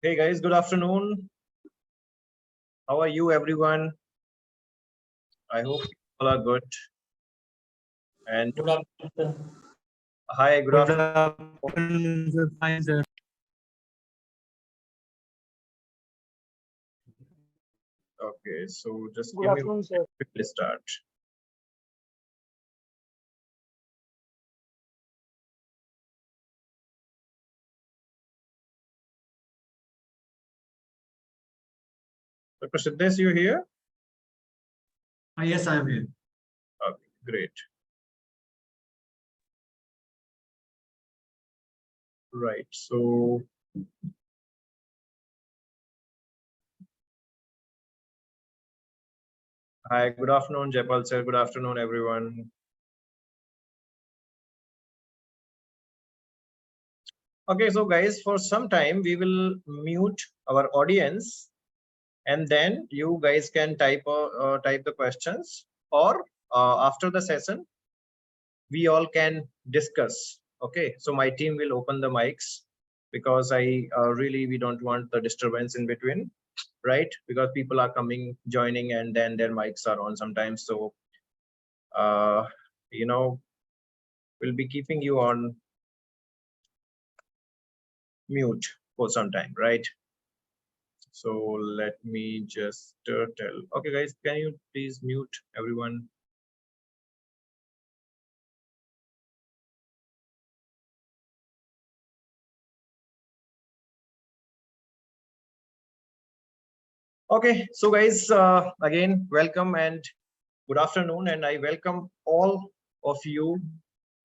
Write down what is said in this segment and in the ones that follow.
Hey guys, good afternoon. How are you, everyone? I hope all are good. And Good afternoon. hi, good afternoon. Sir. Fine, sir. Okay, so just Good give me afternoon, sir. a quick start. Dr. Siddesh, you here? Yes, I am here. Okay, great. Right. So hi, good afternoon, Jaipal sir. Good afternoon, everyone. Okay, so guys, for some time we will mute our audience, and then you guys can type the questions, or after the session we all can discuss. Okay, so my team will open the mics because I really we don't want the disturbance in between, right? Because people are coming, joining, and then their mics are on sometimes. So uh, you know, we'll be keeping you on mute for some time, right? So let me just tell. Okay, guys, can you please mute everyone? Okay, so guys, again, welcome and good afternoon, and I welcome all of you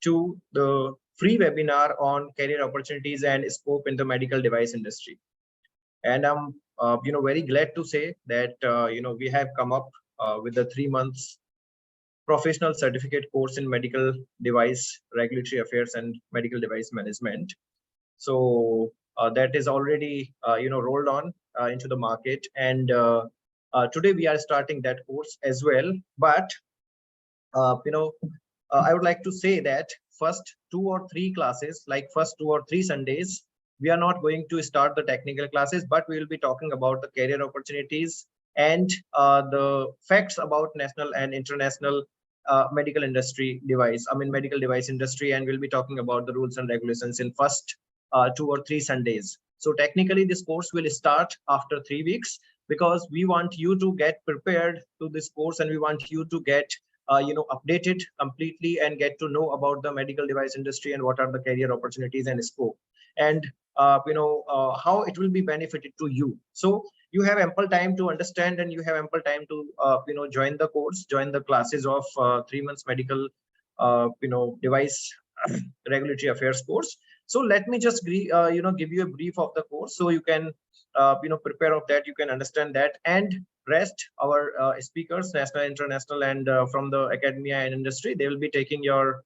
to the free webinar on career opportunities and scope in the medical device industry. And I'm, very glad to say that we have come up with the 3 months professional certificate course in medical device regulatory affairs and medical device management. So that is already rolled on into the market, and today we are starting that course as well. But I would like to say that first 2 or 3 classes, like first 2 or 3 Sundays, we are not going to start the technical classes, but we will be talking about the career opportunities and the facts about national and international medical industry device. I mean, medical device industry, and we'll be talking about the rules and regulations in first 2 or 3 Sundays. So technically, this course will start after 3 weeks because we want you to get prepared to this course, and we want you to get updated completely and get to know about the medical device industry and what are the career opportunities and scope, and how it will be benefited to you. So you have ample time to understand, and you have ample time to join the course, join the classes of 3 months medical device regulatory affairs course. So let me just give you a brief of the course so you can prepare of that, you can understand that, and rest our speakers, national, international, and from the academia and industry, they will be taking your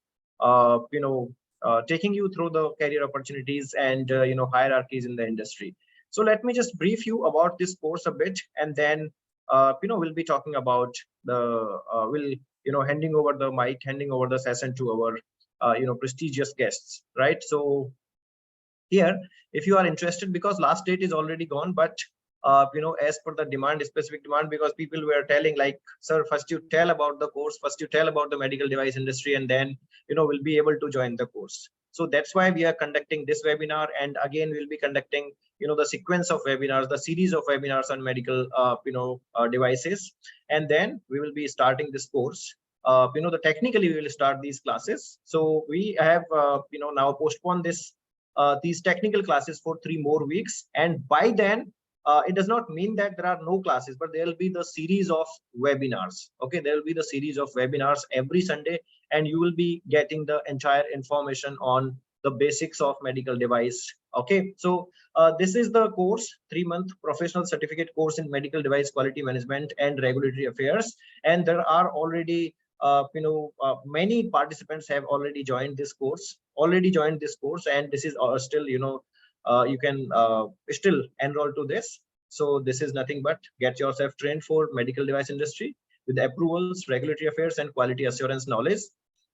taking you through the career opportunities and hierarchies in the industry. So let me just brief you about this course a bit, and then we'll be talking about the handing over the mic, handing over the session to our prestigious guests, right? So here, if you are interested, because last date is already gone, but as per the demand, specific demand, because people were telling like, sir, first you tell about the course, first you tell about the medical device industry, and then we'll be able to join the course. So that's why we are conducting this webinar, and again we'll be conducting the sequence of webinars, the series of webinars on medical devices, and then we will be starting this course. The technically we will start these classes. So we have now postponed these technical classes for 3 more weeks, and by then it does not mean that there are no classes, but there will be the series of webinars. Okay, there will be the series of webinars every Sunday, and you will be getting the entire information on the basics of medical device. Okay, so this is the course, 3-month professional certificate course in medical device quality management and regulatory affairs, and there are already many participants have already joined this course, and this is still you can still enroll to this. So this is nothing but get yourself trained for medical device industry with approvals, regulatory affairs, and quality assurance knowledge.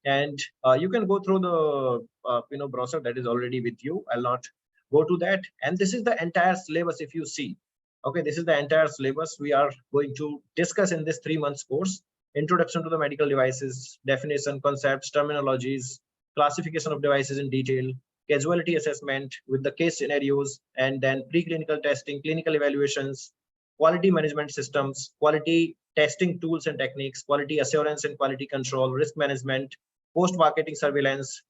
And you can go through the brochure that is already with you. I'll not go to that. And this is the entire syllabus. If you see, okay, this is the entire syllabus we are going to discuss in this 3 months course. Introduction to the medical devices, definition, concepts, terminologies, classification of devices in detail, casualty assessment with the case scenarios, and then preclinical testing, clinical evaluations, quality management systems, quality testing tools and techniques, quality assurance and quality control, risk management, post-marketing surveillance,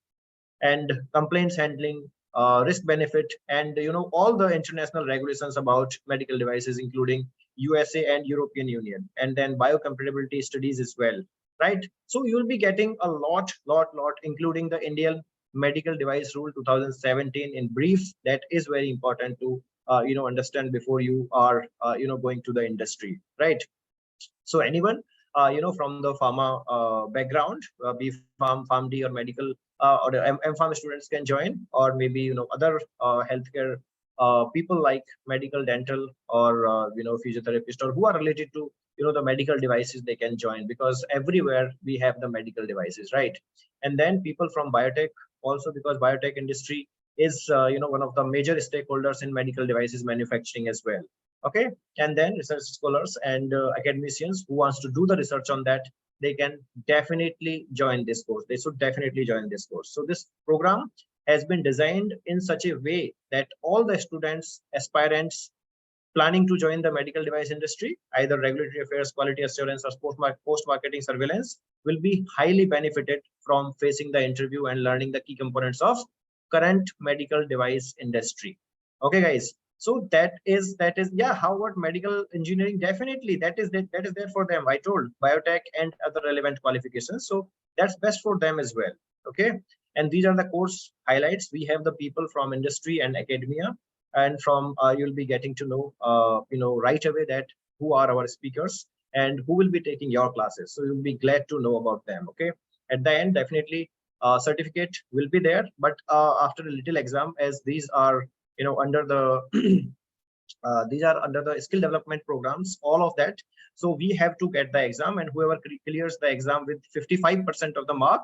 and complaints handling, risk benefit, and all the international regulations about medical devices, including USA and European Union, and then biocompatibility studies as well, right? So you will be getting a lot, including the Indian Medical Device Rule 2017 in brief. That is very important to understand before you are going to the industry, right? So anyone from the pharma background, B Pharm, PharmD, or medical or the M Pharm students can join, or maybe other healthcare people like medical, dental, or physiotherapist, or who are related to the medical devices, they can join, because everywhere we have the medical devices, right? And then people from biotech also, because biotech industry is one of the major stakeholders in medical devices manufacturing as well. Okay, and then research scholars and academicians who wants to do the research on that, they can definitely join this course. They should definitely join this course. So this program has been designed in such a way that all the students, aspirants planning to join the medical device industry, either regulatory affairs, quality assurance, or post-marketing surveillance, will be highly benefited from facing the interview and learning the key components of current medical device industry. Okay, guys. So that is yeah. How about medical engineering? Definitely, that is there for them. I told biotech and other relevant qualifications, so that's best for them as well. Okay, and these are the course highlights. We have the people from industry and academia, and from you'll be getting to know right away that who are our speakers and who will be taking your classes. So you'll be glad to know about them. Okay, at the end, definitely certificate will be there, but after a little exam, as these are under the these are under the skill development programs, all of that. So we have to get the exam, and whoever clears the exam with 55% of the mark,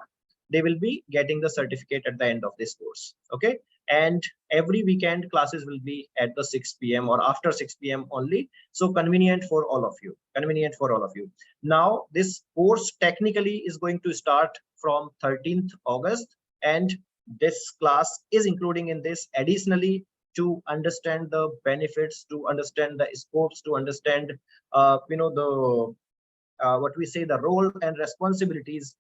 they will be getting the certificate at the end of this course. Okay, and every weekend classes will be at the 6 p.m. or after 6 p.m. only, so convenient for all of you, Now this course technically is going to start from 13th August, and this class is including in this additionally to understand the benefits, to understand the scopes, to understand the what we say, the role and responsibilities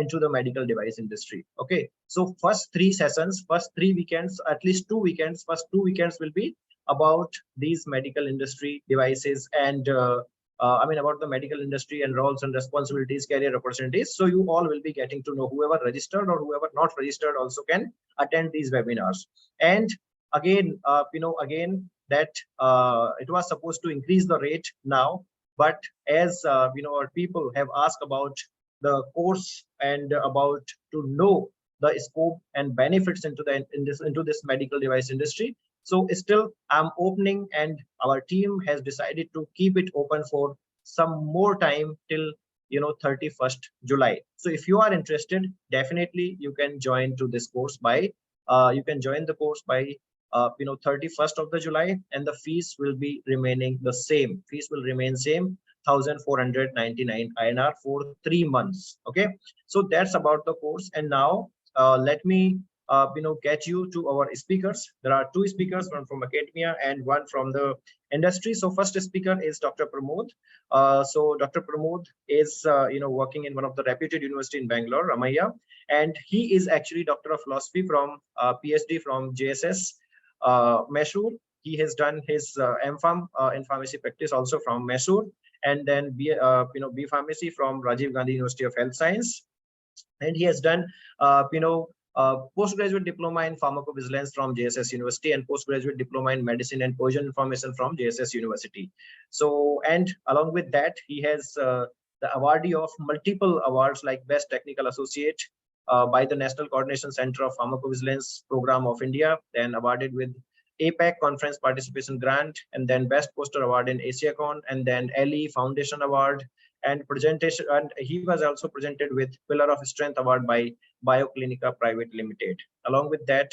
into the medical device industry. Okay, so first 3 sessions, first 3 weekends, at least 2 weekends, first 2 weekends will be about these medical industry devices, and about the medical industry and roles and responsibilities, career opportunities. So you all will be getting to know, whoever registered or whoever not registered also can attend these webinars. And again, again that it was supposed to increase the rate now, but as our people have asked about the course and about to know the scope and benefits into this medical device industry, so still I'm opening, and our team has decided to keep it open for some more time till 31st July. So if you are interested, definitely you can join to this course by you can join the course by 31st of the July, and the fees will be remaining the same. Fees will remain same, 1,499 INR for 3 months. Okay, so that's about the course. And now let me get you to our speakers. There are 2 speakers, one from academia and one from the industry. So first speaker is Dr. Pramod. So Dr. Pramod is working in one of the reputed university in Bangalore, Ramaiah, and he is actually Doctor of Philosophy from PhD from JSS Mysore. He has done his M.Pharm in pharmacy practice also from Mysore, and then B Pharmacy from Rajiv Gandhi University of Health Science, and he has done postgraduate diploma in pharmacovigilance from JSS University, and postgraduate diploma in medicine and poison information from JSS University. So, and along with that, he has the awardee of multiple awards like Best Technical Associate by the National Coordination Center of Pharmacovigilance Program of India, then awarded with APAC Conference Participation Grant, and then Best Poster Award in AsiaCon, and then LE Foundation Award, and presentation. And he was also presented with Pillar of Strength Award by BioClinica Private Limited. Along with that,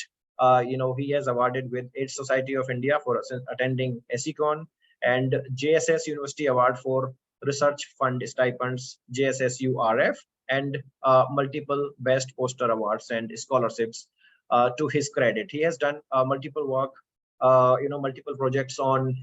he has awarded with AIDS Society of India for attending SECon, and JSS University Award for Research Fund Stipends, JSSURF, and multiple Best Poster Awards and scholarships to his credit. He has done multiple work, multiple projects on,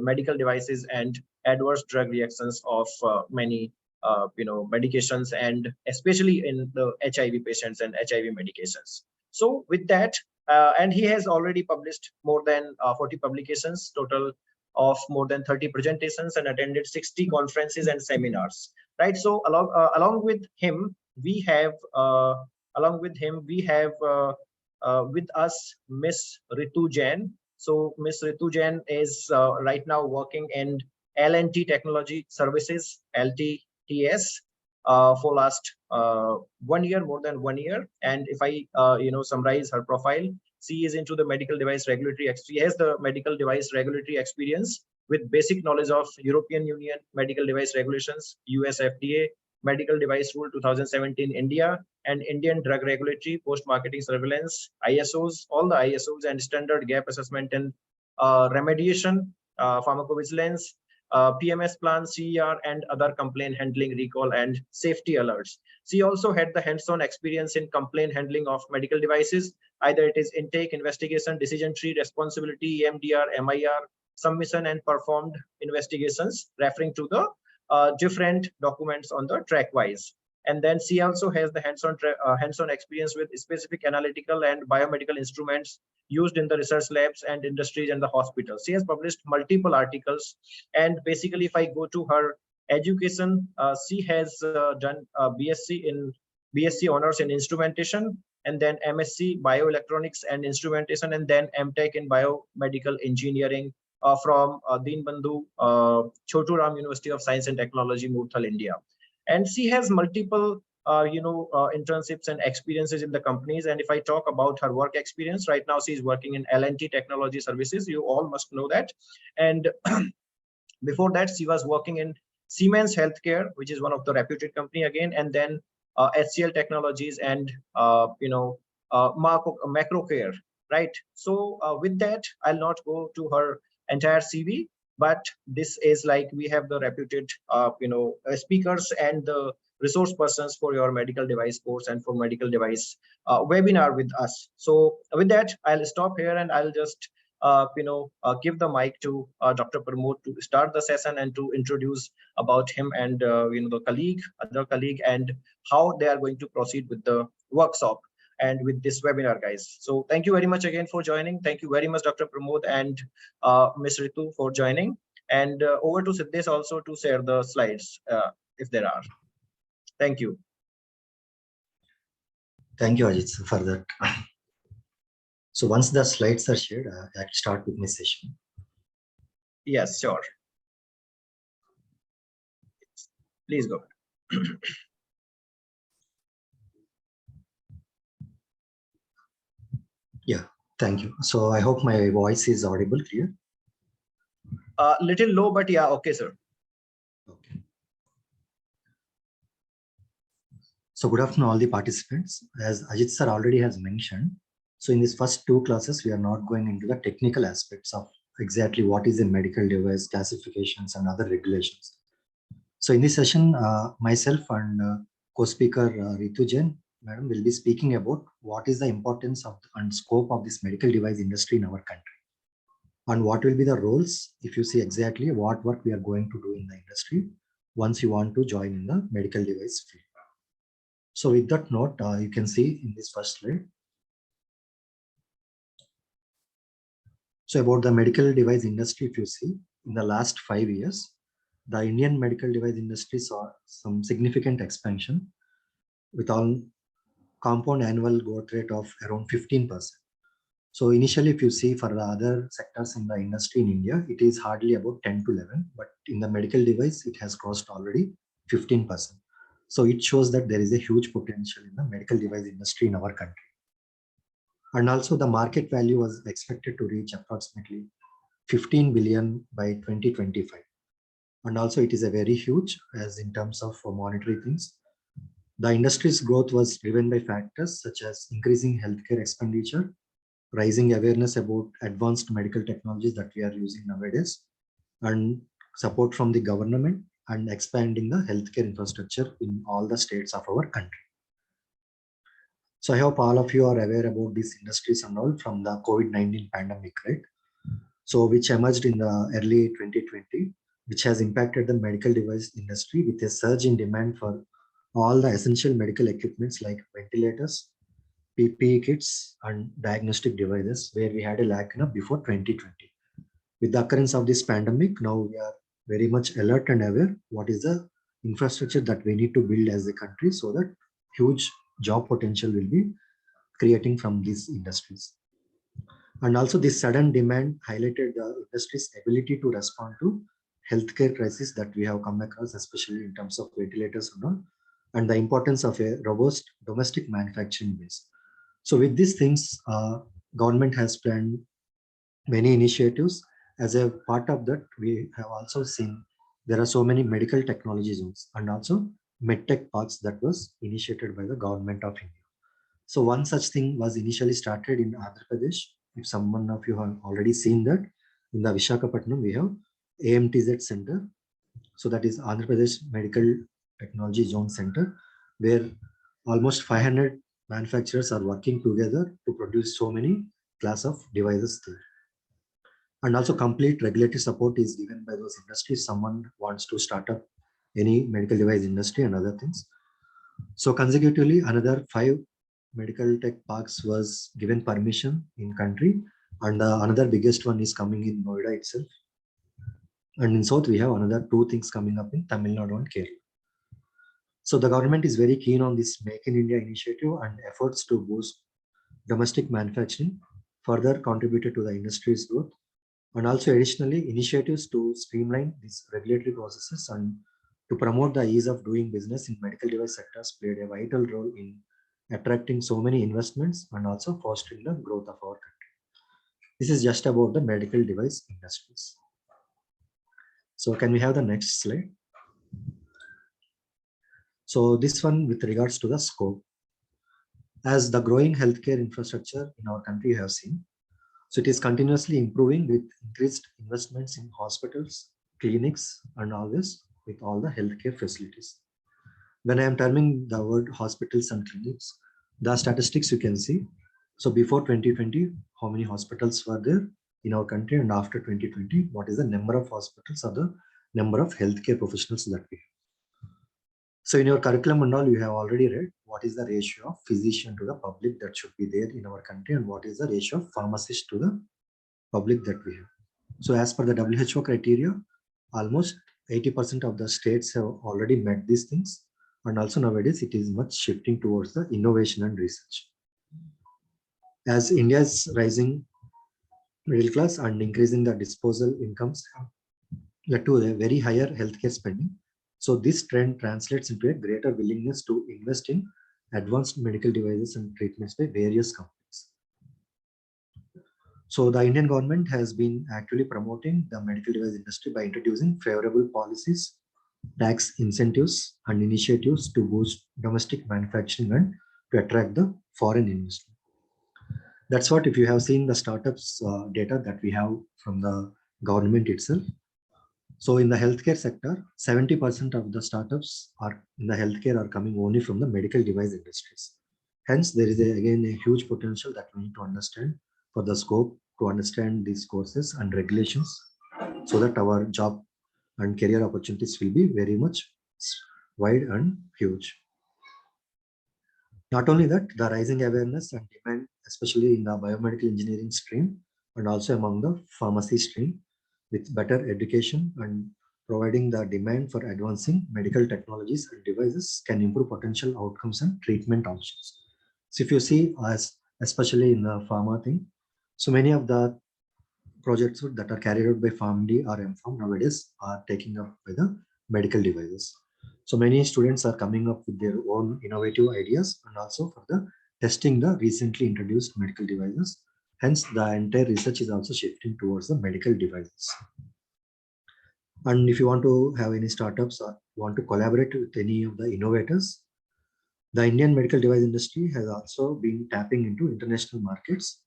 medical devices and adverse drug reactions of many, medications, and especially in the HIV patients and HIV medications. So with that, and he has already published more than 40 publications, total of more than 30 presentations, and attended 60 conferences and seminars, right? So along with him, we have with us Miss Ritu Jain. So Miss Ritu Jain is right now working in L&T Technology Services, LTTS, for last 1 year, more than 1 year. And if I summarize her profile, she is into the medical device regulatory. She has the medical device regulatory experience with basic knowledge of European Union medical device regulations, US FDA, Medical Device Rule 2017 India, and Indian Drug Regulatory, Post-Marketing Surveillance, ISOs, all the ISOs, and Standard Gap Assessment and Remediation, Pharmacovigilance, PMS plan, CER, and other complaint handling, recall, and safety alerts. She also had the hands-on experience in complaint handling of medical devices, either it is intake, investigation, decision tree, responsibility, EMDR, MIR, submission, and performed investigations, referring to the different documents on the track wise. And then she also has the hands-on experience with specific analytical and biomedical instruments used in the research labs and industries and the hospitals. She has published multiple articles, and basically if I go to her education, she has done BSc honors in instrumentation, and then MSc bioelectronics and instrumentation, and then MTech in biomedical engineering from Deenbandhu Choturam University of Science and Technology, Murthal, India. And she has multiple internships and experiences in the companies. And if I talk about her work experience, right now she's working in L&T Technology Services. You all must know that. And before that, she was working in Siemens Healthcare, which is one of the reputed company again, and then HCL Technologies and Macrocare, right? So with that, I'll not go to her entire CV, but this is like we have the reputed speakers and the resource persons for your medical device course and for medical device webinar with us. So with that, I'll stop here and I'll just give the mic to Dr. Pramod to start the session and to introduce about him and the other colleague, and how they are going to proceed with the workshop and with this webinar, guys. So thank you very much again for joining. Thank you very much, Dr. Pramod and Ms. Ritu, for joining. And over to Siddesh also to share the slides if there are. Thank you. Thank you, Ajit, for that. So once the slides are shared, I can start with my session. Yes, sure. Please go ahead. Yeah, thank you. So I hope my voice is audible, clear? Little low, but yeah, okay, sir. Okay. So good afternoon, all the participants. As Ajit sir already has mentioned, so in these first two classes, we are not going into the technical aspects of exactly what is a medical device, classifications, and other regulations. So in this session, myself and co-speaker Ritu Jain, madam, will be speaking about what is the importance of and scope of this medical device industry in our country, and what will be the roles if you see exactly what work we are going to do in the industry once you want to join in the medical device field. So with that note, you can see in this first slide. So about the medical device industry, if you see in the last 5 years, the Indian medical device industry saw some significant expansion with all compound annual growth rate of around 15%. So initially, if you see for the other sectors in the industry in India, it is hardly about 10 to 11, but in the medical device, it has crossed already 15%. So it shows that there is a huge potential in the medical device industry in our country. And also the market value was expected to reach approximately 15 billion by 2025. And also it is a very huge, as in terms of monetary things. The industry's growth was driven by factors such as increasing healthcare expenditure raising awareness about advanced medical technologies that we are using nowadays, and support from the government, and expanding the healthcare infrastructure in all the states of our country. So I hope all of you are aware about these industries and all from the COVID-19 pandemic, right? So which emerged in the early 2020, which has impacted the medical device industry with a surge in demand for all the essential medical equipments like ventilators, PPE kits, and diagnostic devices, where we had a lack before 2020. With the occurrence of this pandemic, now we are very much alert and aware what is the infrastructure that we need to build as a country, so that huge job potential will be creating from these industries. And also this sudden demand highlighted the industry's ability to respond to healthcare crisis that we have come across, especially in terms of ventilators and all, and the importance of a robust domestic manufacturing base. So with these things, government has planned many initiatives. As a part of that, we have also seen there are so many medical technology zones and also medtech parks that was initiated by the government of India. So one such thing was initially started in Andhra Pradesh. If someone of you have already seen that, in the Visakhapatnam, we have AMTZ Center. So that is Andhra Pradesh Medical Technology Zone Center, where almost 500 manufacturers are working together to produce so many class of devices there. And also complete regulatory support is given by those industries. Someone wants to start up any medical device industry and other things. So consecutively, another 5 medical tech parks was given permission in country, and another biggest one is coming in Noida itself. And in South, we have another 2 things coming up in Tamil Nadu and Kerala. So the government is very keen on this Make in India initiative, and efforts to boost domestic manufacturing further contributed to the industry's growth. And also additionally, initiatives to streamline these regulatory processes and to promote the ease of doing business in medical device sectors played a vital role in attracting so many investments and also fostering the growth of our country. This is just about the medical device industries. So can we have the next slide? So this one with regards to the scope. As the growing healthcare infrastructure in our country have seen, so it is continuously improving with increased investments in hospitals, clinics, and always with all the healthcare facilities. When I am terming the word hospitals and clinics, the statistics you can see. So before 2020, how many hospitals were there in our country, and after 2020, what is the number of hospitals or the number of healthcare professionals that we have. So in your curriculum and all, you have already read what is the ratio of physician to the public that should be there in our country, and what is the ratio of pharmacist to the public that we have. So as per the WHO criteria, almost 80% of the states have already met these things. And also nowadays, it is much shifting towards the innovation and research. As India's rising middle class and increasing the disposable incomes led to a very higher healthcare spending. So this trend translates into a greater willingness to invest in advanced medical devices and treatments by various companies. So the Indian government has been actually promoting the medical device industry by introducing favorable policies, tax incentives, and initiatives to boost domestic manufacturing and to attract the foreign investment. That's what, if you have seen the startups data that we have from the government itself. So in the healthcare sector, 70% of the startups are in the healthcare are coming only from the medical device industries. Hence, there is again a huge potential that we need to understand for the scope to understand these courses and regulations, so that our job and career opportunities will be very much wide and huge. Not only that, the rising awareness and demand, especially in the biomedical engineering stream and also among the pharmacy stream, with better education and providing the demand for advancing medical technologies and devices, can improve potential outcomes and treatment options. So if you see, as especially in the pharma thing, so many of the projects that are carried out by PharmD or MPharm nowadays are taking up by the medical devices. So many students are coming up with their own innovative ideas and also for the testing the recently introduced medical devices. Hence, the entire research is also shifting towards the medical devices. And if you want to have any startups or want to collaborate with any of the innovators, the Indian medical device industry has also been tapping into international markets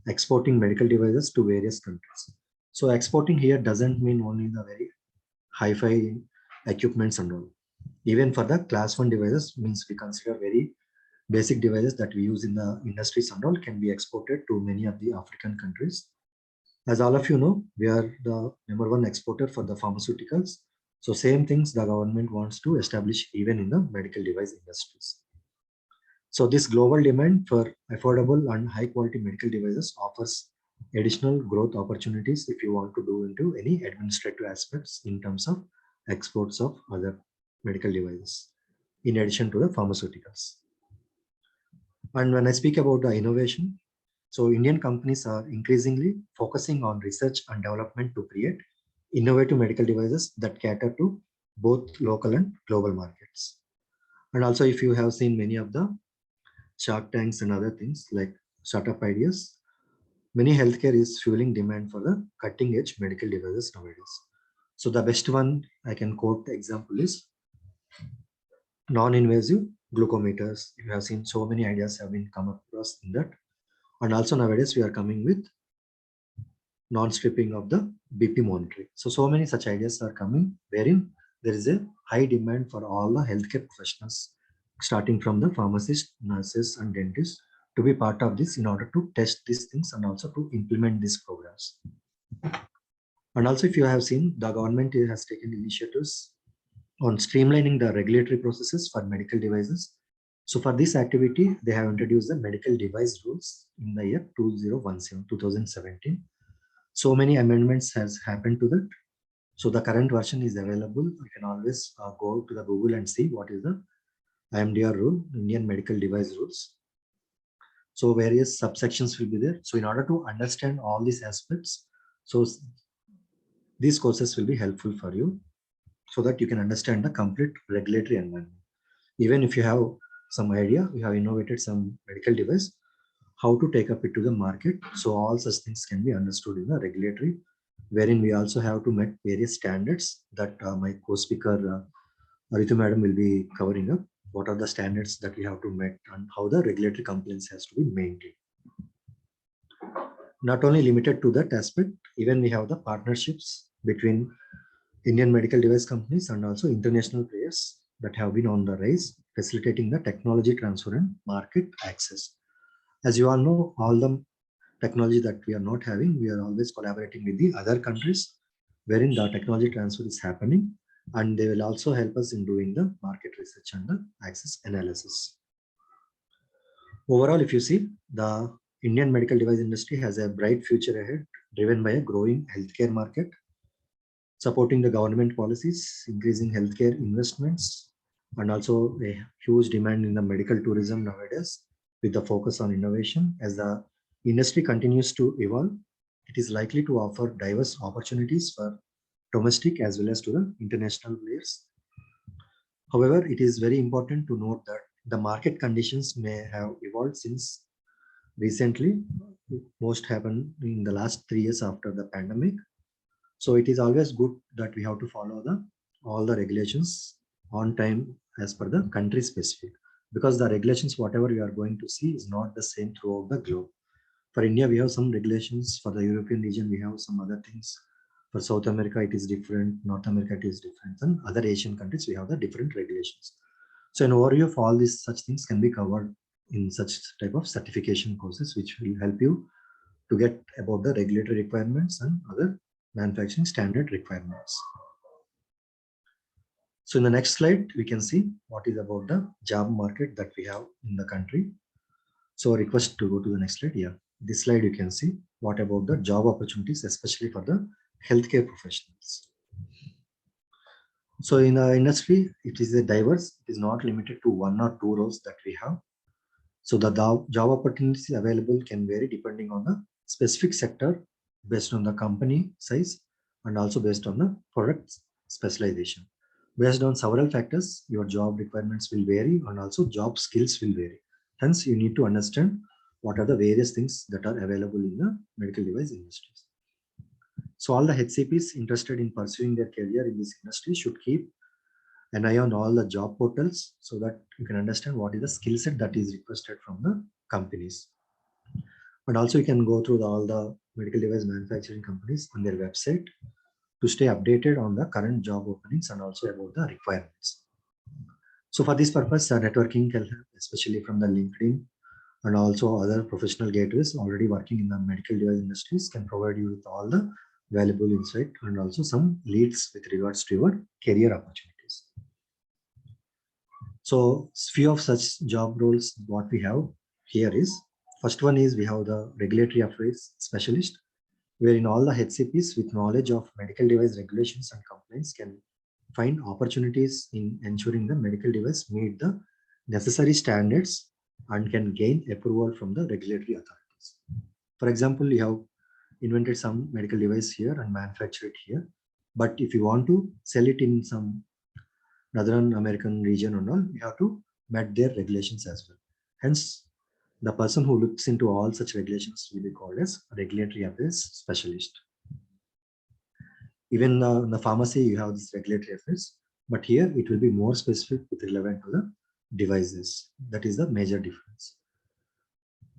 exporting medical devices to various countries. So exporting here doesn't mean only the very hi-fi equipments and all. Even for the class 1 devices, means we consider very basic devices that we use in the industries and all can be exported to many of the African countries. As all of you know, we are the #1 exporter for the pharmaceuticals. So same things the government wants to establish even in the medical device industries. So this global demand for affordable and high quality medical devices offers additional growth opportunities if you want to do into any administrative aspects in terms of exports of other medical devices, in addition to the pharmaceuticals. And when I speak about the innovation, so Indian companies are increasingly focusing on research and development to create innovative medical devices that cater to both local and global markets. And also, if you have seen many of the Shark Tanks and other things like startup ideas, many healthcare is fueling demand for the cutting edge medical devices nowadays. So the best one I can quote the example is non-invasive glucometers. You have seen so many ideas have been come across in that. And also nowadays we are coming with non-stripping of the BP monitoring. So many such ideas are coming wherein there is a high demand for all the healthcare professionals, starting from the pharmacists, nurses, and dentists to be part of this in order to test these things and also to implement these programs. And also, if you have seen, the government has taken initiatives on streamlining the regulatory processes for medical devices. So for this activity, they have introduced the medical device rules in the year 2017. So many amendments has happened to that. So the current version is available. You can always go to the Google and see what is the IMDR rule, Indian Medical Device Rules. So various subsections will be there. So in order to understand all these aspects, so these courses will be helpful for you so that you can understand the complete regulatory environment. Even if you have some idea, you have innovated some medical device, how to take up it to the market. So all such things can be understood in the regulatory, wherein we also have to meet various standards that my co-speaker Ritu madam will be covering up. What are the standards that we have to meet and how the regulatory compliance has to be maintained. Not only limited to that aspect, even we have the partnerships between Indian medical device companies and also international players that have been on the rise, facilitating the technology transfer and market access. As you all know, all the technology that we are not having, we are always collaborating with the other countries wherein the technology transfer is happening, and they will also help us in doing the market research and the access analysis. Overall, if you see, the Indian medical device industry has a bright future ahead, driven by a growing healthcare market, supporting the government policies, increasing healthcare investments, and also a huge demand in the medical tourism nowadays with the focus on innovation. As the industry continues to evolve, it is likely to offer diverse opportunities for domestic as well as to the international players. However, it is very important to note that the market conditions may have evolved since recently. Most happened in the last 3 years after the pandemic. So it is always good that we have to follow all the regulations on time as per the country specific, because the regulations, whatever we are going to see, is not the same throughout the globe. For India, we have some regulations. For the European region, we have some other things. For South America, it is different. North America, it is different. And other Asian countries, we have the different regulations. So an overview of all these such things can be covered in such type of certification courses, which will help you to get about the regulatory requirements and other manufacturing standard requirements. So in the next slide, we can see what is about the job market that we have in the country. So request to go to the next slide. Yeah, this slide you can see what about the job opportunities, especially for the healthcare professionals. So in the industry, it is a diverse, it is not limited to 1 or 2 roles that we have. So the job opportunities available can vary depending on the specific sector, based on the company size, and also based on the product specialization. Based on several factors, your job requirements will vary and also job skills will vary. Hence, you need to understand what are the various things that are available in the medical device industries. So all the HCPs interested in pursuing their career in this industry should keep an eye on all the job portals so that you can understand what is the skill set that is requested from the companies. And also you can go through all the medical device manufacturing companies on their website to stay updated on the current job openings and also about the requirements. So for this purpose, networking can help, especially from the LinkedIn and also other professional gateways already working in the medical device industries can provide you with all the valuable insight and also some leads with regards to your career opportunities. So few of such job roles what we have here is, first one is we have the regulatory affairs specialist, wherein all the HCPs with knowledge of medical device regulations and compliance can find opportunities in ensuring the medical device meet the necessary standards and can gain approval from the regulatory authorities. For example, you have invented some medical device here and manufacture it here, but if you want to sell it in some Northern American region or all, you have to meet their regulations as well. Hence, the person who looks into all such regulations will be called as a regulatory affairs specialist. Even in the pharmacy, you have this regulatory affairs, but here it will be more specific with relevant to the devices. That is the major difference.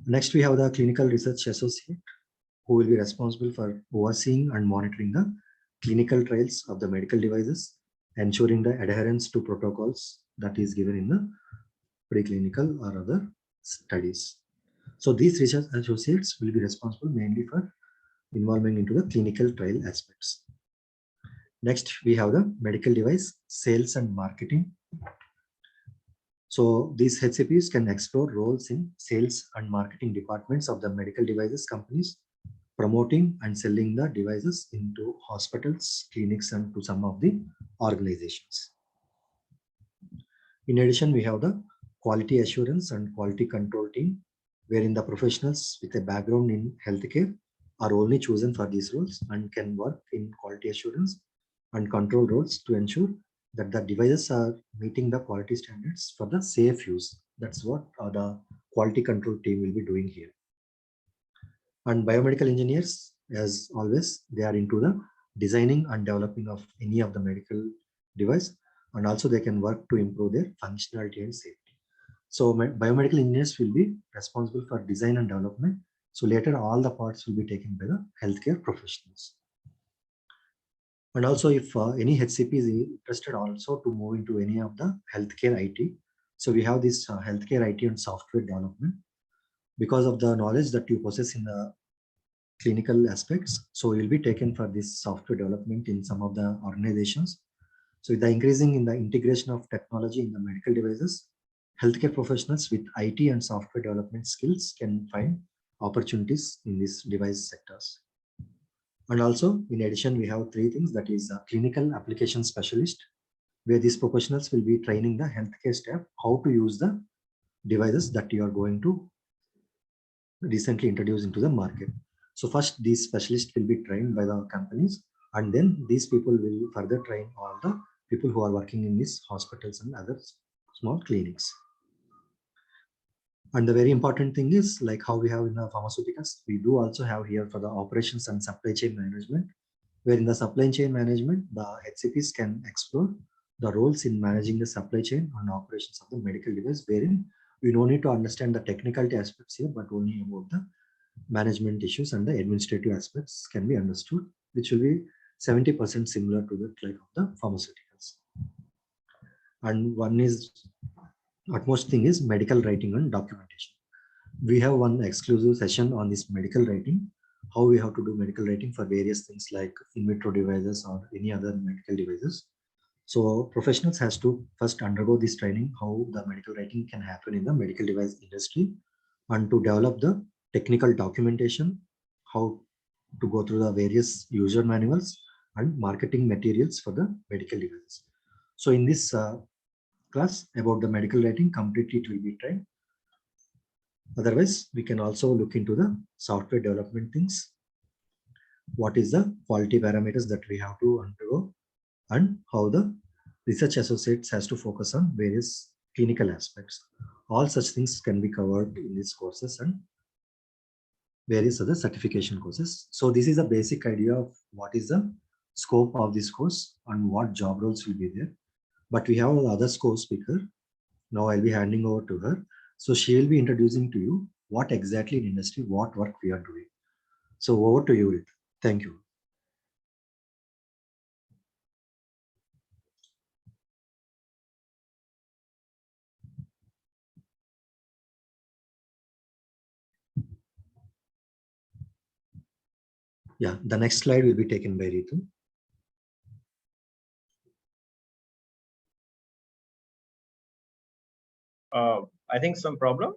Next, we have the clinical research associate, who will be responsible for overseeing and monitoring the clinical trials of the medical devices, ensuring the adherence to protocols that is given in the preclinical or other studies. So these research associates will be responsible mainly for involvement into the clinical trial aspects. Next, we have the medical device sales and marketing. So these HCPs can explore roles in sales and marketing departments of the medical devices companies, promoting and selling the devices into hospitals, clinics, and to some of the organizations. In addition, we have the quality assurance and quality control team, wherein the professionals with a background in healthcare are only chosen for these roles and can work in quality assurance and control roles to ensure that the devices are meeting the quality standards for the safe use. That's what the quality control team will be doing here. And biomedical engineers, as always, they are into the designing and developing of any of the medical device, and also they can work to improve their functionality and safety. So biomedical engineers will be responsible for design and development. So later all the parts will be taken by the healthcare professionals. And also if any HCP is interested also to move into any of the healthcare IT. So we have this healthcare IT and software development. Because of the knowledge that you possess in the clinical aspects, so you'll be taken for this software development in some of the organizations. So with the increasing in the integration of technology in the medical devices, healthcare professionals with IT and software development skills can find opportunities in these device sectors. And also, in addition, we have three things, that is a clinical application specialist, where these professionals will be training the healthcare staff how to use the devices that you are going to recently introduce into the market. So first, these specialists will be trained by the companies, and then these people will further train all the people who are working in these hospitals and other small clinics. And the very important thing is, like how we have in the pharmaceuticals, we do also have here for the operations and supply chain management, where in the supply chain management, the HCPs can explore the roles in managing the supply chain and operations of the medical device, wherein we don't need to understand the technical aspects here, but only about the management issues and the administrative aspects can be understood, which will be 70% similar to the like of the pharmaceuticals. And one is utmost thing is medical writing and documentation. We have one exclusive session on this medical writing, how we have to do medical writing for various things like in vitro devices or any other medical devices. So professionals has to first undergo this training, how the medical writing can happen in the medical device industry, and to develop the technical documentation, how to go through the various user manuals and marketing materials for the medical devices. So in this class about the medical writing, completely it will be trained. Otherwise, we can also look into the software development things. What is the quality parameters that we have to undergo, and how the research associates has to focus on various clinical aspects. All such things can be covered in these courses and various other certification courses. So this is a basic idea of what is the scope of this course and what job roles will be there. But we have another course speaker. Now I'll be handing over to her. So she will be introducing to you what exactly in industry, what work we are doing. So over to you, Rita. Thank you. Yeah, the next slide will be taken by Ritu. I think some problem.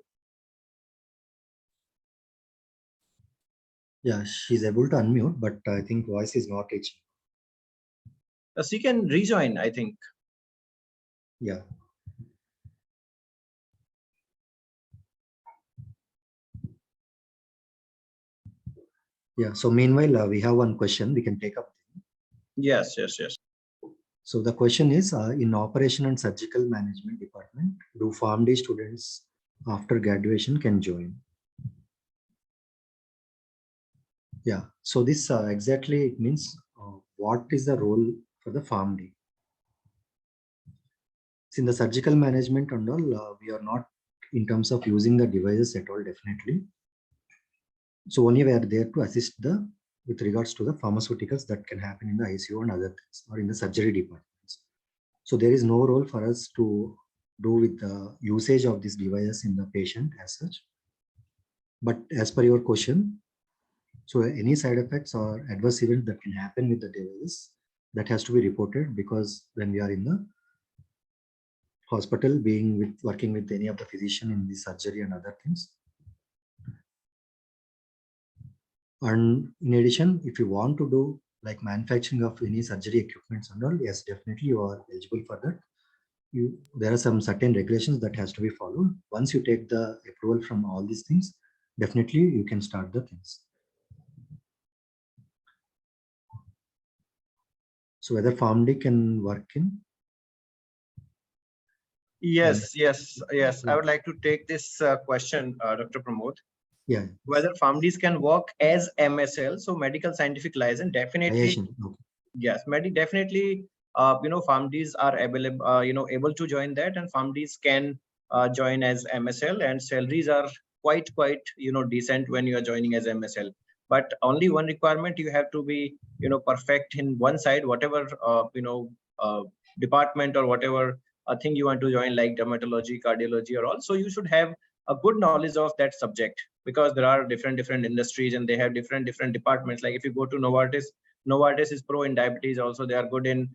Yeah, she's able to unmute, but I think voice is not reaching. She can rejoin, I think. Yeah. Yeah. So meanwhile, we have one question we can take up. Yes, yes, yes. So the question is, in operation and surgical management department, do PharmD students after graduation can join? Yeah. So this exactly it means what is the role for the PharmD? In the surgical management and all, we are not in terms of using the devices at all, definitely. So only we are there to assist the with regards to the pharmaceuticals that can happen in the ICU and other things or in the surgery departments. So there is no role for us to do with the usage of these devices in the patient as such. But as per your question, so any side effects or adverse event that can happen with the device, that has to be reported, because when we are in the hospital being with working with any of the physician in the surgery and other things. And in addition, if you want to do like manufacturing of any surgery equipments and all, yes, definitely you are eligible for that. There are some certain regulations that has to be followed. Once you take the approval from all these things, definitely you can start the things. So whether PharmD can work in? Yes, yes, yes. I would like to take this question, Dr. Pramod. Yeah. Whether PharmDs can work as MSL, so medical scientific liaison, definitely. Okay. Yes, definitely. PharmDs are available, able to join that, and PharmDs can join as MSL, and salaries are quite, decent when you are joining as MSL. But only one requirement: you have to be, perfect in one side, whatever, department or whatever thing you want to join, like dermatology, cardiology, or all. So you should have a good knowledge of that subject, because there are different industries and they have different departments. Like if you go to Novartis is pro in diabetes. Also, they are good in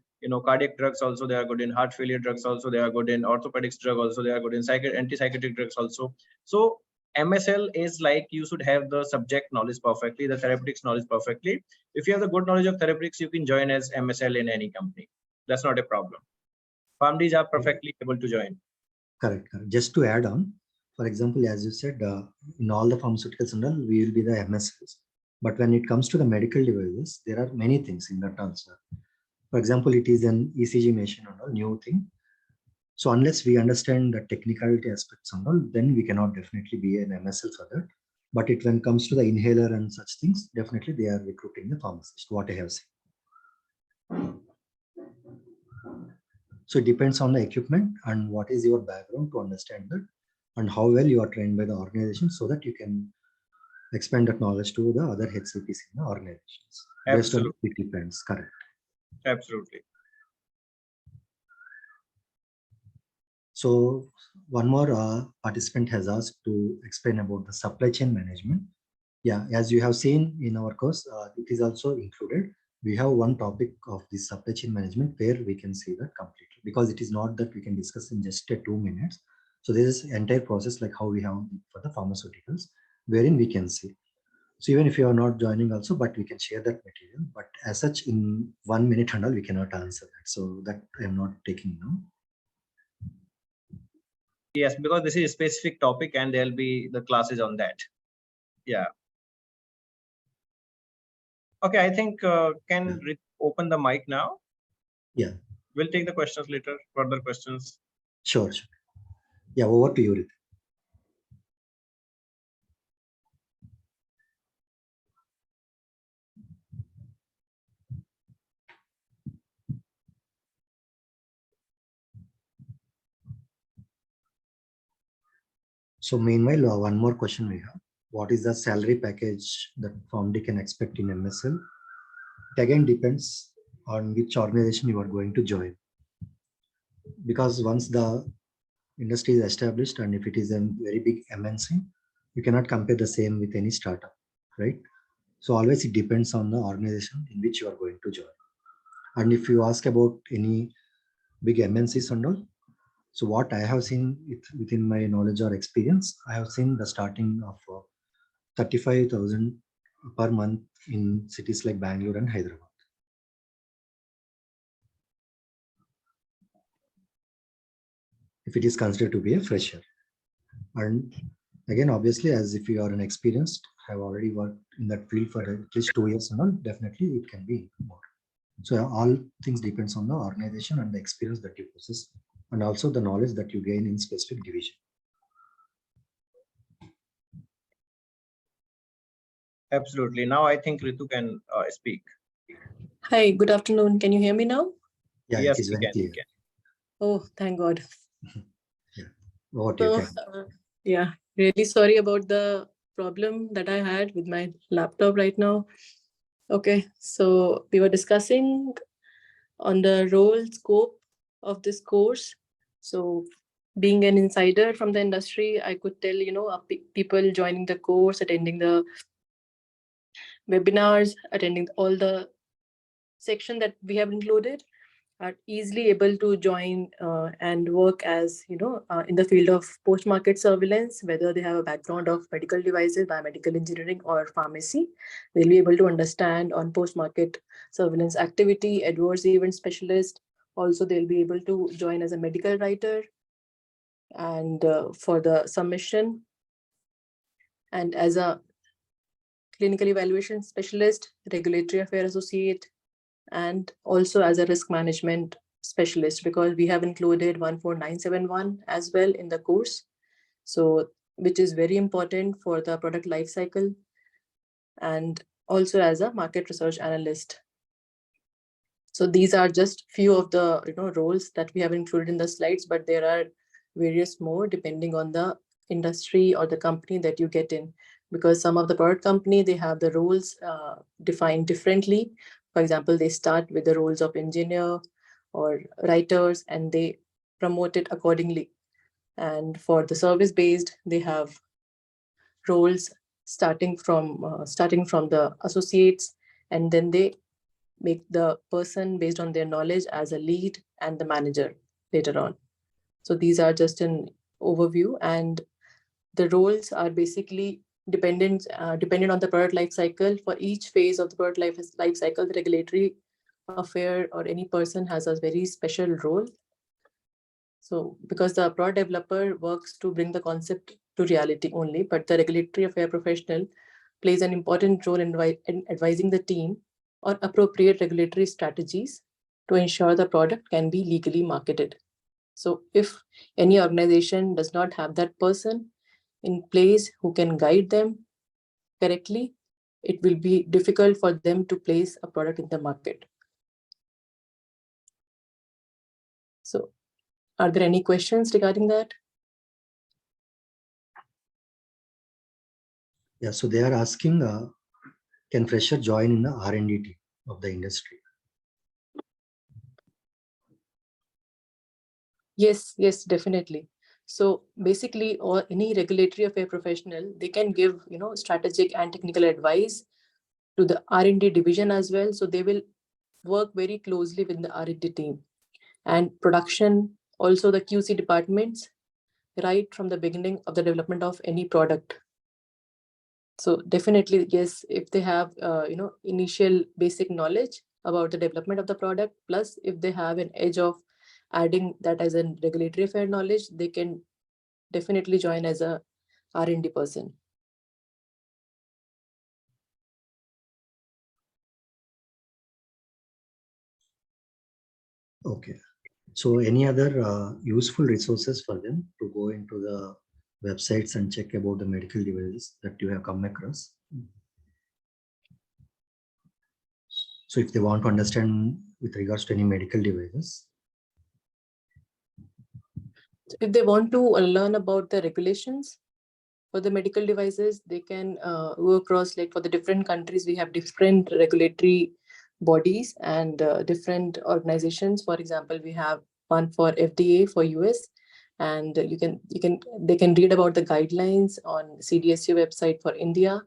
cardiac drugs. Also, they are good in heart failure drugs. Also, they are good in orthopedics drug. Also, they are good in antipsychotic drugs. Also, so MSL is like you should have the subject knowledge perfectly, the therapeutics knowledge perfectly. If you have the good knowledge of therapeutics, you can join as MSL in any company. That's not a problem. PharmDs are perfectly able to join. Correct. Just to add on, for example, as you said, in all the pharmaceuticals and all, we will be the MSLs. But when it comes to the medical devices, there are many things in that also. For example, it is an ECG machine and all new thing. So unless we understand the technicality aspects and all, then we cannot definitely be an MSL for that. But when it comes to the inhaler and such things, definitely they are recruiting the pharmacist, what I have seen. So it depends on the equipment and what is your background to understand that, and how well you are trained by the organization, so that you can expand that knowledge to the other HCPs in the organizations. Absolutely. Based on it depends, correct. Absolutely. So one more participant has asked to explain about the supply chain management. Yeah, as you have seen in our course, it is also included. We have one topic of the supply chain management where we can see that completely, because it is not that we can discuss in just 2 minutes. So there is entire process like how we have for the pharmaceuticals, wherein we can see. So even if you are not joining also, but we can share that material. But as such, in 1 minute and all, we cannot answer that. So that I am not taking now. Yes, because this is a specific topic and there'll be the classes on that. Yeah. Okay, I think can open the mic now. Yeah. We'll take the questions later, further questions. Sure. Yeah, over to you, Rit. So meanwhile, one more question we have. What is the salary package that PharmD can expect in MSL? It again depends on which organization you are going to join. Because once the industry is established and if it is a very big MNC, you cannot compare the same with any startup, right? So always it depends on the organization in which you are going to join. And if you ask about any big MNCs and all, so what I have seen within my knowledge or experience, I have seen the starting of 35,000 per month in cities like Bangalore and Hyderabad. If it is considered to be a fresher. And again, obviously, as if you are an experienced, have already worked in that field for at least 2 years and all, definitely it can be more. So all things depends on the organization and the experience that you possess, and also the knowledge that you gain in specific division. Absolutely. Now I think Ritu can speak. Hi, good afternoon. Can you hear me now? Yeah, Yes, it is we very can, clear. we can. Oh, thank God. What you So, can. yeah, really sorry about the problem that I had with my laptop right now. Okay, so we were discussing on the role scope of this course. So, being an insider from the industry, I could tell, people joining the course, attending the webinars, attending all the section that we have included, are easily able to join and work as in the field of post-market surveillance, whether they have a background of medical devices, biomedical engineering, or pharmacy. They'll be able to understand on post-market surveillance activity, adverse event specialist. Also, they'll be able to join as a medical writer and for the submission, and as a clinical evaluation specialist, regulatory affair associate, and also as a risk management specialist, because we have included 14971 as well in the course, so which is very important for the product life cycle, and also as a market research analyst. So these are just few of the roles that we have included in the slides, but there are various more depending on the industry or the company that you get in, because some of the product company, they have the roles defined differently. For example, they start with the roles of engineer or writers and they promote it accordingly. And for the service based, they have roles starting from the associates, and then they make the person based on their knowledge as a lead and the manager later on. So these are just an overview, and the roles are basically dependent on the product life cycle. For each phase of the product life cycle, the regulatory affair or any person has a very special role. So because the product developer works to bring the concept to reality only, but the regulatory affair professional plays an important role in advising the team on appropriate regulatory strategies to ensure the product can be legally marketed. So if any organization does not have that person in place who can guide them correctly, it will be difficult for them to place a product in the market. So are there any questions regarding that? Yeah, so they are asking, can fresher join in the R&D team of the industry? Yes, definitely. So basically, or any regulatory affair professional, they can give strategic and technical advice to the R&D division as well. So they will work very closely with the R&D team and production, also the QC departments, right from the beginning of the development of any product. So definitely, yes, if they have initial basic knowledge about the development of the product, plus if they have an edge of adding that as a regulatory affair knowledge, they can definitely join as a R&D person. Okay. So any other useful resources for them to go into the websites and check about the medical devices that you have come across? So if they want to understand with regards to any medical devices. If they want to learn about the regulations, For the medical devices, they can go across, like for the different countries, we have different regulatory bodies and different organizations. For example, we have one for FDA for US, and they can read about the guidelines on CDSU website for India.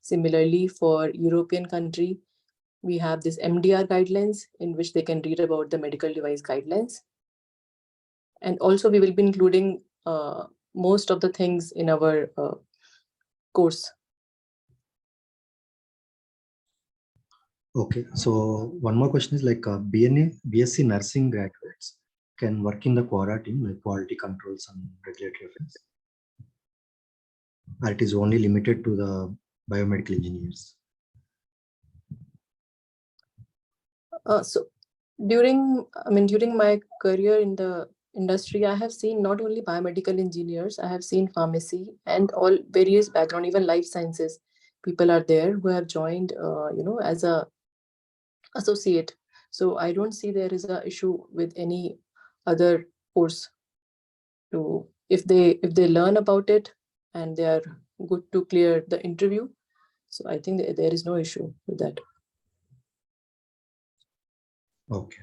Similarly, for European country, we have this MDR guidelines in which they can read about the medical device guidelines. And also we will be including most of the things in our course. Okay, so one more question is like BNA, BSc nursing graduates can work in the QARA team, like quality controls and regulatory affairs, or it is only limited to the biomedical engineers? So during my career in the industry, I have seen not only biomedical engineers, I have seen pharmacy and all various background, even life sciences people are there who have joined, as a associate. So I don't see there is a issue with any other course. To if they learn about it and they are good to clear the interview, so I think there is no issue with that. Okay.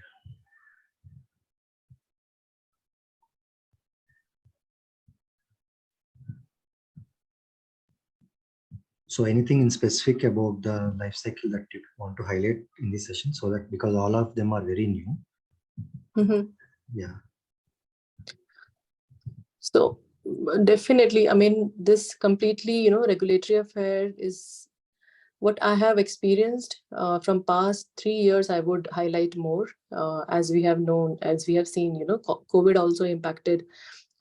So anything in specific about the life cycle that you want to highlight in this session, so that because all of them are very new. Mm-hmm. Yeah. So definitely, I mean, this completely, regulatory affair is what I have experienced from past 3 years. I would highlight more as we have known, as we have seen, COVID also impacted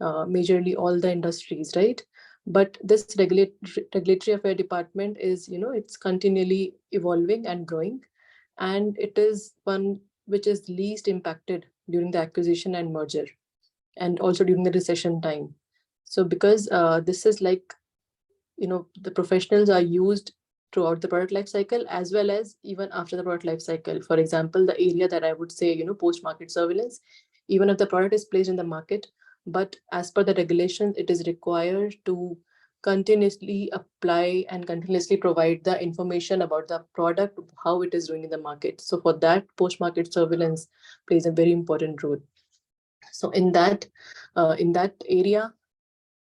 majorly all the industries, right? But this regulatory affair department is, it's continually evolving and growing, and it is one which is least impacted during the acquisition and merger, and also during the recession time. So because this is like, the professionals are used throughout the product life cycle as well as even after the product life cycle. For example, the area that I would say, post-market surveillance, even if the product is placed in the market, but as per the regulations, it is required to continuously apply and continuously provide the information about the product, how it is doing in the market. So for that, post-market surveillance plays a very important role. So in that area,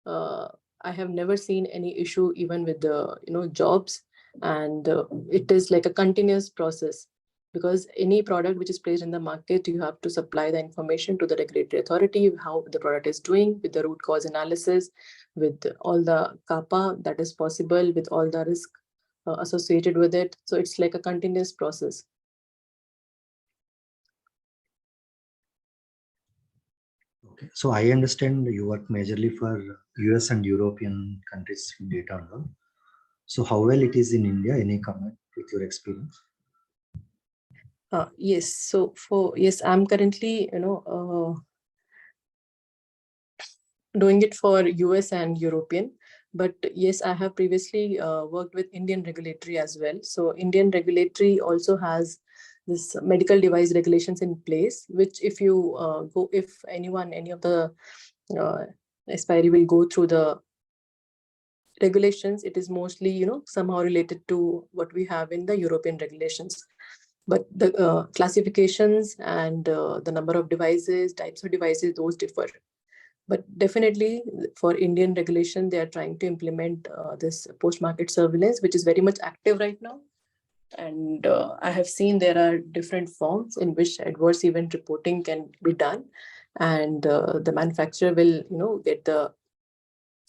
I have never seen any issue even with the jobs, and it is like a continuous process, because any product which is placed in the market, you have to supply the information to the regulatory authority how the product is doing, with the root cause analysis, with all the kappa that is possible, with all the risk associated with it. So it's like a continuous process. Okay, so I understand you work majorly for US and European countries in data and all. So how well it is in India? Any comment with your experience? Yes. So I'm currently doing it for US and European. But yes, I have previously worked with Indian regulatory as well. So Indian regulatory also has this medical device regulations in place, which if you if any of the aspiree will go through the regulations, it is mostly, somehow related to what we have in the European regulations. But the classifications and the number of devices, types of devices, those differ. But definitely for Indian regulation, they are trying to implement this post-market surveillance, which is very much active right now. And I have seen there are different forms in which adverse event reporting can be done. And the manufacturer will, get the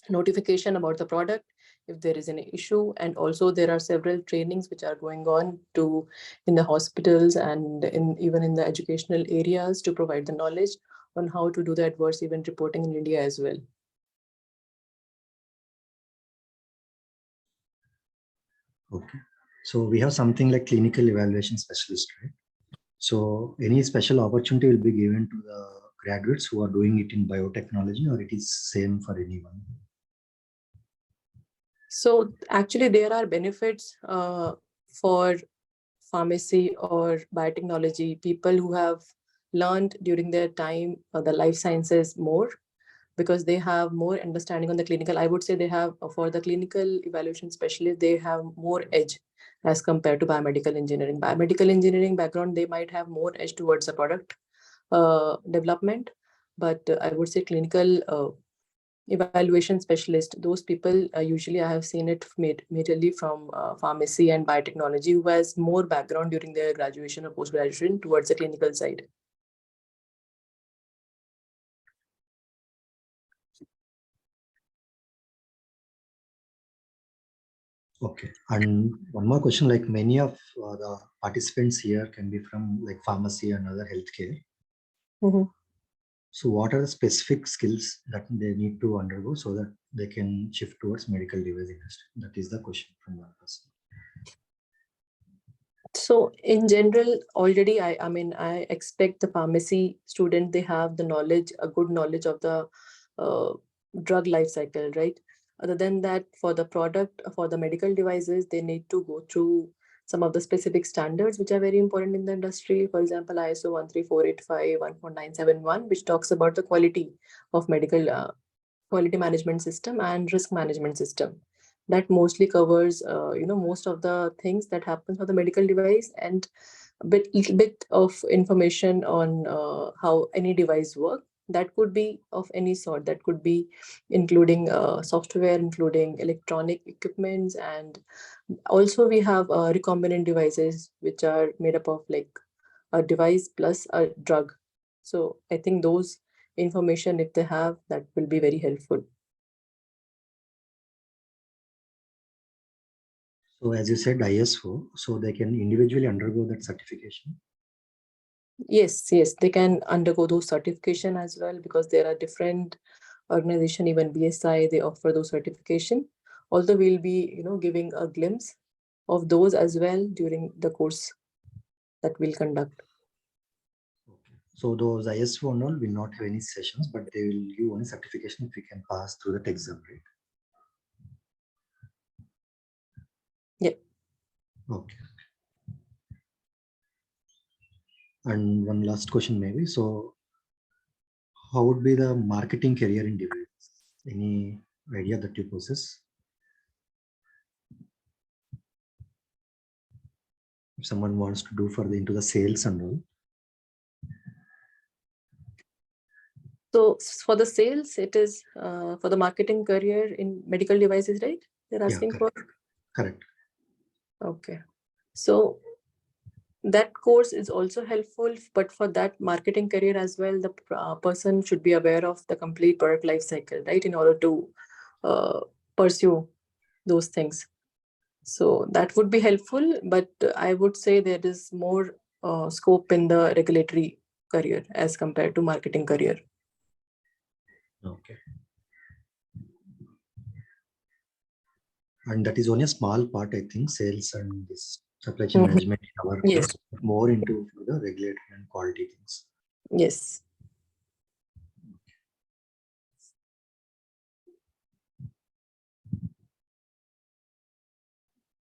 notification about the product if there is any issue. And also there are several trainings which are going on in the hospitals and even in the educational areas to provide the knowledge on how to do the adverse event reporting in India as well. Okay, so we have something like clinical evaluation specialist, right? So any special opportunity will be given to the graduates who are doing it in biotechnology, or it is same for anyone? So actually there are benefits for pharmacy or biotechnology people who have learned during their time the life sciences more. because they have more understanding on the clinical. I would say they have, for the clinical evaluation specialist, they have more edge as compared to biomedical engineering. Biomedical engineering background, they might have more edge towards the product development, but I would say clinical evaluation specialist, those people usually I have seen it majorly from pharmacy and biotechnology, who has more background during their graduation or post-graduation towards the clinical side. Okay. And one more question, like many of the participants here can be from like pharmacy and other healthcare. Mhm. So what are the specific skills that they need to undergo so that they can shift towards medical device industry? That is the question from one person. So in general, already I mean, I expect the pharmacy student, they have the knowledge, a good knowledge of the drug life cycle, right? Other than that, for the product, for the medical devices, they need to go through some of the specific standards which are very important in the industry. For example, ISO 13485, 14971, which talks about the quality of medical quality management system and risk management system. That mostly covers most of the things that happens for the medical device, and little bit of information on how any device work. That could be of any sort. That could be including software, including electronic equipments, and also we have recombinant devices which are made up of like a device plus a drug. So I think those information, if they have, that will be very helpful. So as you said, ISO, so they can individually undergo that certification. Yes, they can undergo those certification as well, because there are different organization, even BSI, they offer those certification. Although we'll be, giving a glimpse of those as well during the course that we'll conduct. Okay. So those ISO and all will not have any sessions, but they will give only certification if we can pass through that exam, right? Yeah. Okay. And one last question maybe. So how would be the marketing career in devices? Any idea that you possess? If someone wants to do into the sales and all. So for the sales, it is for the marketing career in medical devices, right? They're asking for? Correct. Okay. So that course is also helpful, but for that marketing career as well, the person should be aware of the complete product life cycle, right? In order to pursue those things. So that would be helpful, but I would say there is more scope in the regulatory career as compared to marketing career. Okay. And that is only a small part, I think, sales and this supply chain management in our Yes. course, more into the regulatory and quality things. Yes.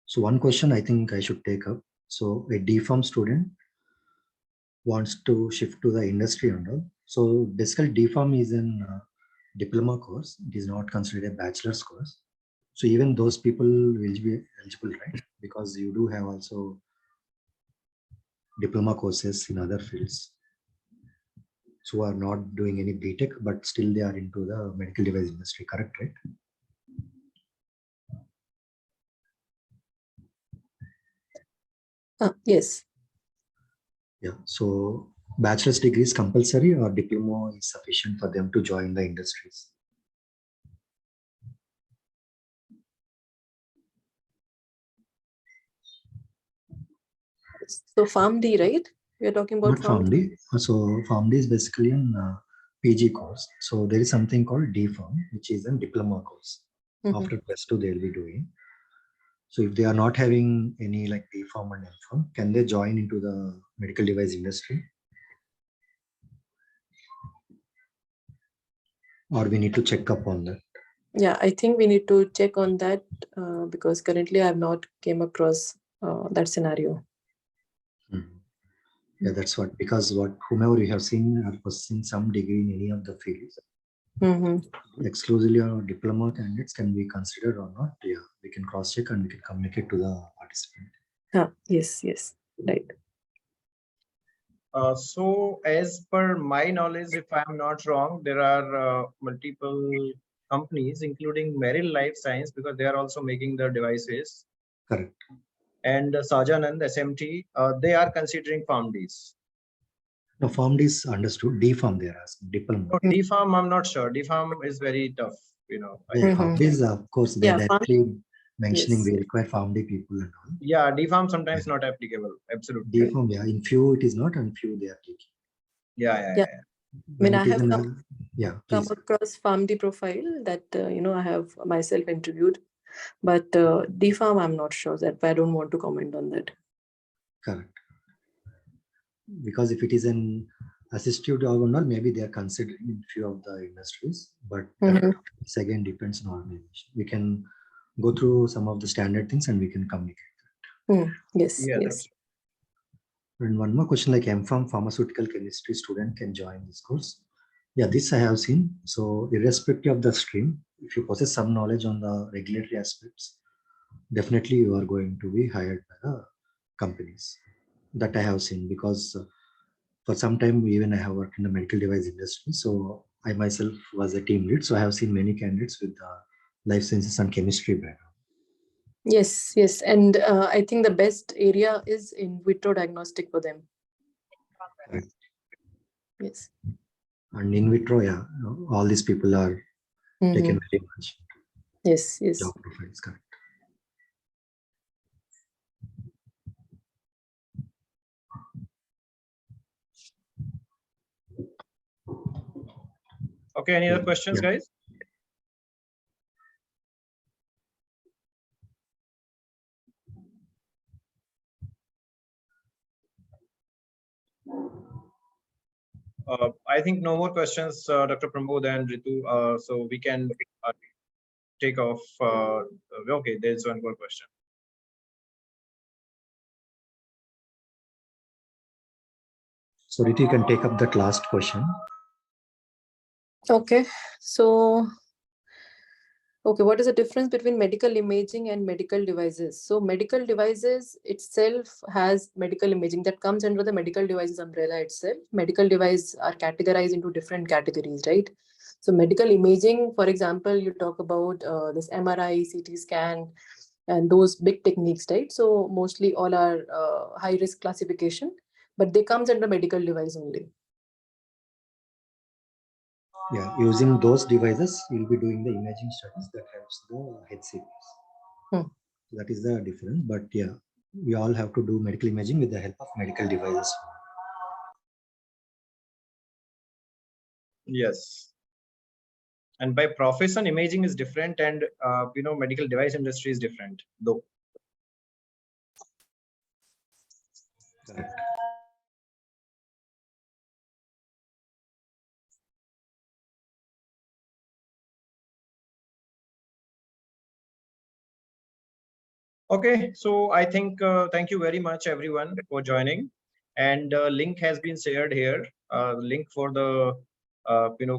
So one question I think I should take up. So a D-Pharm student wants to shift to the industry and all. So basically D-Pharm is an diploma course. It is not considered a bachelor's course. So even those people will be eligible, right? Because you do have also diploma courses in other fields. So are not doing any BTech, but still they are into the medical device industry, correct, right? Yes. Yeah. So bachelor's degree is compulsory or diploma is sufficient for them to join the industries? So PharmD, right? We are talking about Not PharmD. So PharmD is basically an PG course. So there is something called D-Pharm, which is a diploma course. After +2, they'll be doing. So if they are not having any like D-Pharm and M-Pharm, can they join into the medical device industry? Or we need to check up on that? Yeah, I think we need to check on that because currently I have not came across that scenario. Yeah, that's what, because whomever you have seen are possessing some degree in any of the fields. exclusively on diploma candidates can be considered or not. Yeah, we can cross check and we can communicate to the participant. Yes, right. So as per my knowledge, if I'm not wrong, there are multiple companies, including Merrill Life Science, because they are also making the devices. Correct. And Sajanand, SMT, they are considering PharmDs. No, formed is understood. D farm they are asking. Diploma. So DPharm, I'm not sure. DPharm is very tough, Yeah, formed is of course they Yeah, directly mentioning yes. we require formed people and all. Yeah, DPharm sometimes not applicable. Absolutely. D farm, yeah. In few it is not, and few they are taking. Yeah. I mean, I have come across PharmD profile that I have myself interviewed, but DPharm I'm not sure that I don't want to comment on that. Correct. Because if it is an assistive job or not, maybe they are considering in few of the industries, but it's again depends on organization. We can go through some of the standard things and we can communicate. Yes. And one more question, like M.Pharm pharmaceutical chemistry student can join this course. Yeah, this I have seen. So irrespective of the stream, if you possess some knowledge on the regulatory aspects, definitely you are going to be hired by the companies. That I have seen, because for some time even I have worked in the medical device industry. So I myself was a team lead. So I have seen many candidates with life sciences and chemistry background. Yes. And I think the best area is in vitro diagnostic for them. Right. Yes. And in vitro, yeah, all these people are taken very much. Yes. Job profiles, correct. Okay, any other questions, guys? I think no more questions, Dr. Pramod and Ritu. So we can take off. Okay, there's one more question. So Ritu, you can take up that last question. Okay, so what is the difference between medical imaging and medical devices? So medical devices itself has medical imaging that comes under the medical devices umbrella itself. Medical devices are categorized into different categories, right? So medical imaging, for example, you talk about this MRI, CT scan, and those big techniques, right? So mostly all are high risk classification, but they comes under medical device only. Yeah, using those devices, you'll be doing the imaging studies that helps the HCPs. That is the difference. But yeah, we all have to do medical imaging with the help of medical devices. Yes. And by profession, imaging is different, and medical device industry is different, though. Correct. Okay, so I think thank you very much everyone for joining, and link has been shared here. Link for the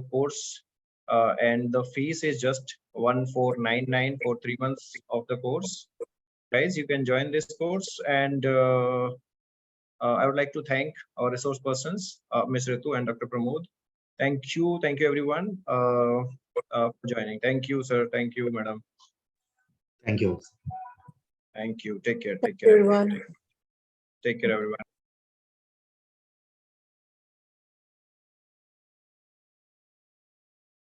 course, and the fees is just 1499 for 3 months of the course. Guys, you can join this course, and I would like to thank our resource persons, Ms. Ritu and Dr. Pramod. Thank you everyone for joining. Thank you, sir. Thank you, madam. Thank you. Thank you. Take care. Everyone. Take care, everyone.